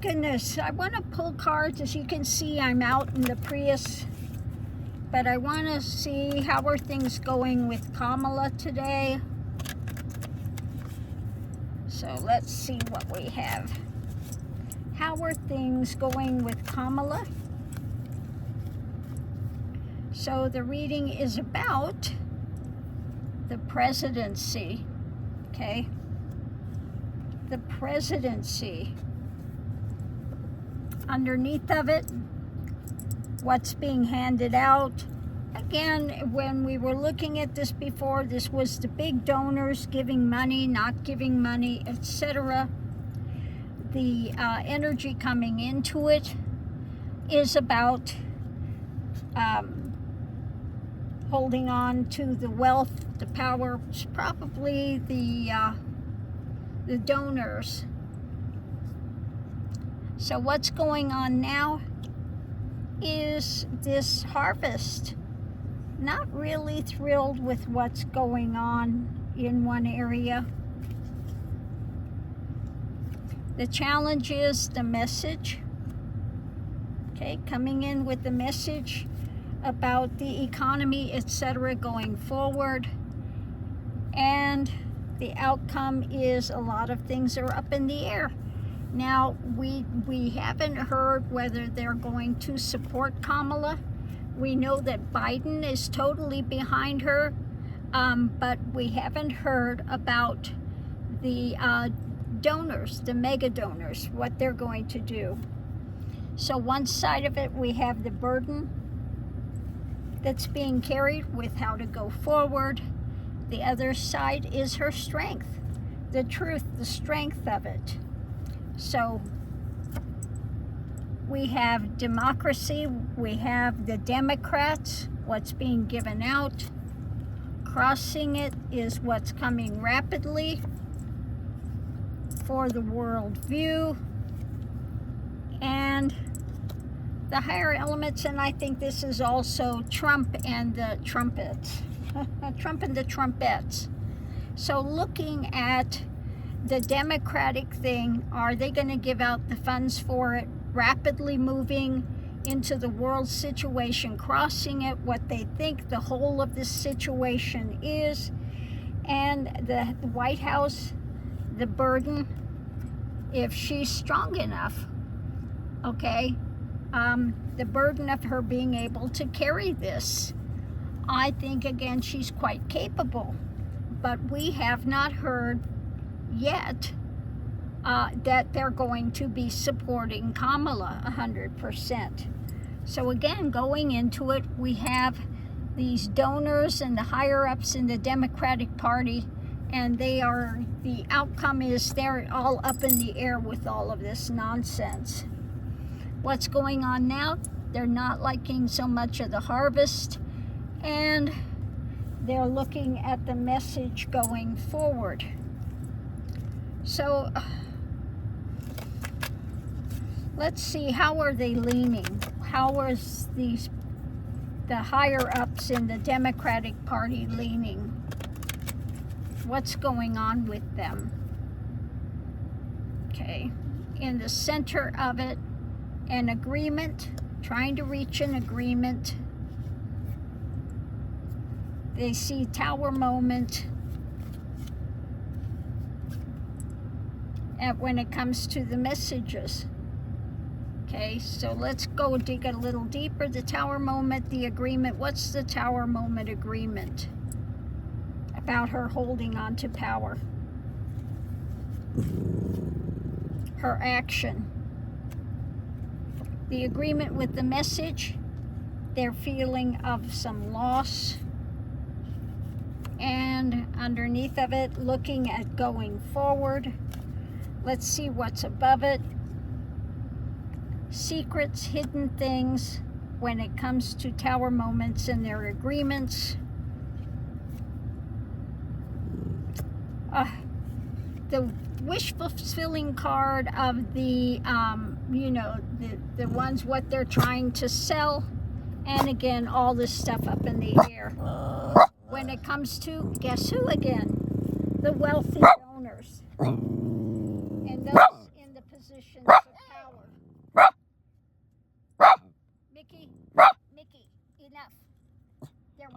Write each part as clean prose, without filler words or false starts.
goodness, I want to pull cards. As you can see, I'm out in the Prius, but I want to see how are things going with Kamala today. So let's see what we have. How are things going with Kamala? So the reading is about the presidency, okay? The presidency. Underneath of it, what's being handed out. Again, when we were looking at this before, this was the big donors giving money, not giving money, etc. The energy coming into it is about holding on to the wealth, the power, probably the donors. So what's going on now is this harvest. Not really thrilled with what's going on in one area. The challenge is the message. Okay, coming in with the message about the economy, etc., going forward. And the outcome is a lot of things are up in the air. Now, we haven't heard whether they're going to support Kamala. We know that Biden is totally behind her, but we haven't heard about the donors, the mega donors, what they're going to do. So one side of it, we have the burden that's being carried with how to go forward. The other side is her strength, the truth, the strength of it. So we have democracy, we have the Democrats, what's being given out. Crossing it is what's coming rapidly for the world view. And the higher elements, and I think this is also Trump and the trumpets. Trump and the trumpets. So looking at the Democratic thing, are they going to give out the funds for it? Rapidly moving into the world situation, crossing it, what they think the whole of this situation is. And the White House, the burden, if she's strong enough, okay, the burden of her being able to carry this. I think, again, she's quite capable, but we have not heard yet that they're going to be supporting Kamala 100%. So again, going into it, we have these donors and the higher-ups in the Democratic Party, and the outcome is they're all up in the air with all of this nonsense. What's going on now? They're not liking so much of the harvest, and they're looking at the message going forward. So let's see, how are they leaning? How is the higher ups in the Democratic Party leaning? What's going on with them? Okay, in the center of it, an agreement, trying to reach an agreement. They see tower moment. And when it comes to the messages. Okay, so let's go dig a little deeper. The tower moment, the agreement. What's the tower moment agreement? About her holding on to power. Her action. The agreement with the message. Their feeling of some loss. And underneath of it, looking at going forward. Let's see what's above it. Secrets, hidden things when it comes to tower moments and their agreements. The wish-fulfilling card of the, the ones what they're trying to sell. And again, all this stuff up in the air. When it comes to, guess who again? The wealthy donors. And those in the positions of power.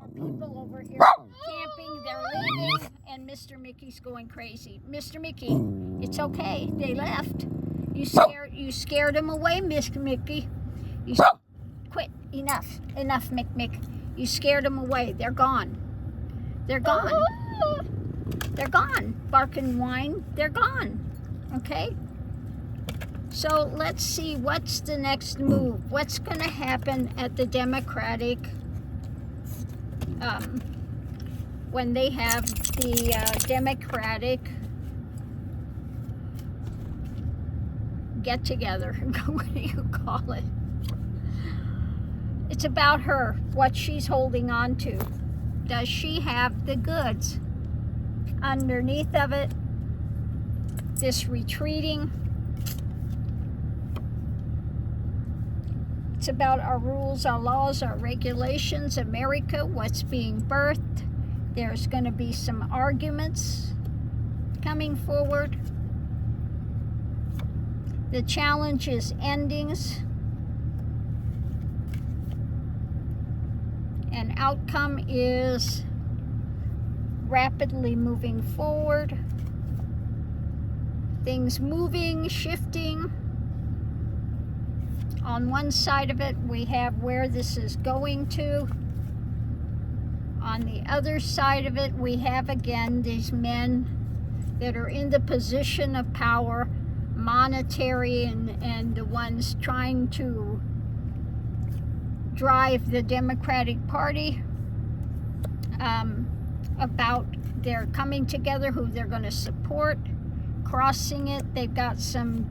People over here camping, they're leaving, and Mr. Mickey's going crazy. Mr. Mickey, it's okay. They left. You scared them away, Mr. Mickey. Quit. Enough, Mick. You scared them away. They're gone. They're gone. They're gone. Bark and whine. They're gone. Okay. So let's see what's the next move. What's going to happen at the Democratic when they have the Democratic get together. What do you call it? It's about her, what she's holding on to. Does she have the goods? Underneath of it, this retreating. It's about our rules, our laws, our regulations, America, what's being birthed. There's going to be some arguments coming forward. The challenge is endings. And outcome is rapidly moving forward. Things moving, shifting. On one side of it, we have where this is going to. On the other side of it, we have again these men that are in the position of power, monetary, and the ones trying to drive the Democratic Party about their coming together, who they're going to support, crossing it. They've got some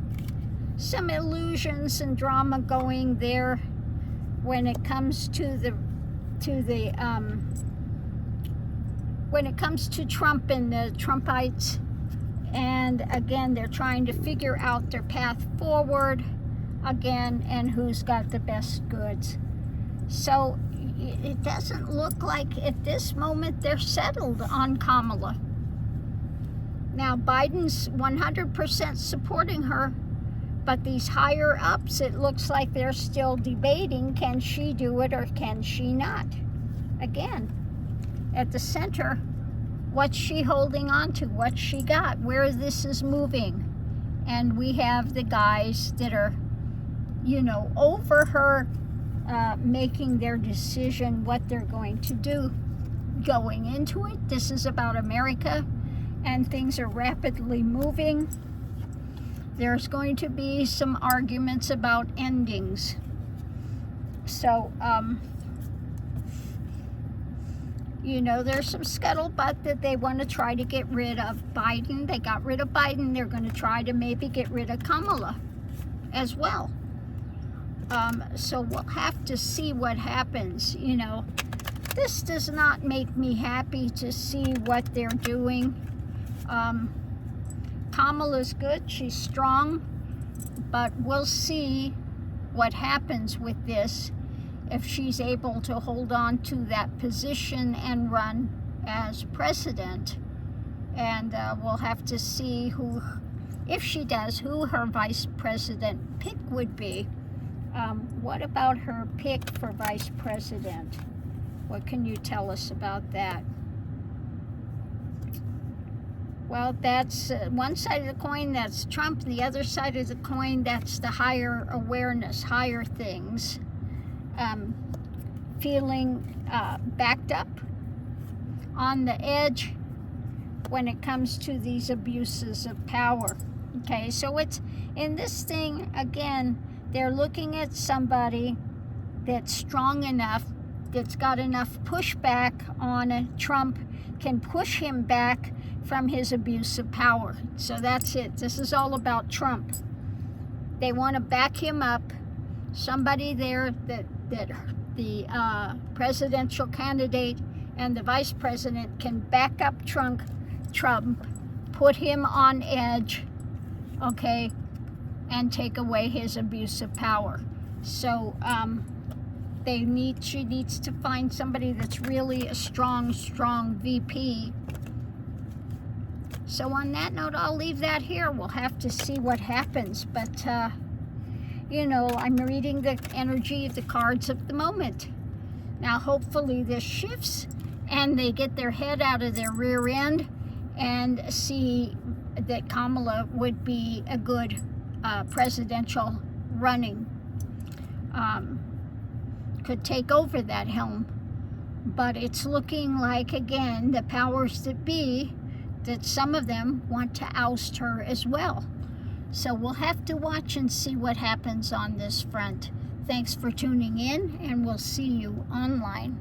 illusions and drama going there when it comes to when it comes to Trump and the Trumpites. And again, they're trying to figure out their path forward again and who's got the best goods. So it doesn't look like at this moment they're settled on Kamala. Now, Biden's 100% supporting her, but these higher ups, it looks like they're still debating, can she do it or can she not? Again, at the center, what's she holding on to? What's she got? Where this is moving? And we have the guys that are, over her, making their decision what they're going to do going into it. This is about America, and things are rapidly moving. There's going to be some arguments about endings. So, there's some scuttlebutt that they want to try to get rid of Biden. They got rid of Biden. They're going to try to maybe get rid of Kamala as well. So we'll have to see what happens. This does not make me happy to see what they're doing. Kamala's good. She's strong. But we'll see what happens with this, if she's able to hold on to that position and run as president. And we'll have to see who, if she does, who her vice president pick would be. What about her pick for vice president? What can you tell us about that? Well, that's one side of the coin, that's Trump. The other side of the coin, that's the higher awareness, higher things. Feeling backed up on the edge when it comes to these abuses of power. Okay, so it's in this thing, again, they're looking at somebody that's strong enough, that's got enough pushback on Trump, can push him back from his abuse of power. So that's it. This is all about Trump. They want to back him up. Somebody there that the presidential candidate and the vice president can back up Trump, put him on edge, okay, and take away his abuse of power. So she needs to find somebody that's really a strong VP. So on that note, I'll leave that here. We'll have to see what happens. But, I'm reading the energy of the cards of the moment. Now hopefully this shifts and they get their head out of their rear end and see that Kamala would be a good presidential running. Could take over that helm. But it's looking like, again, the powers that be, that some of them want to oust her as well. So we'll have to watch and see what happens on this front. Thanks for tuning in, and we'll see you online.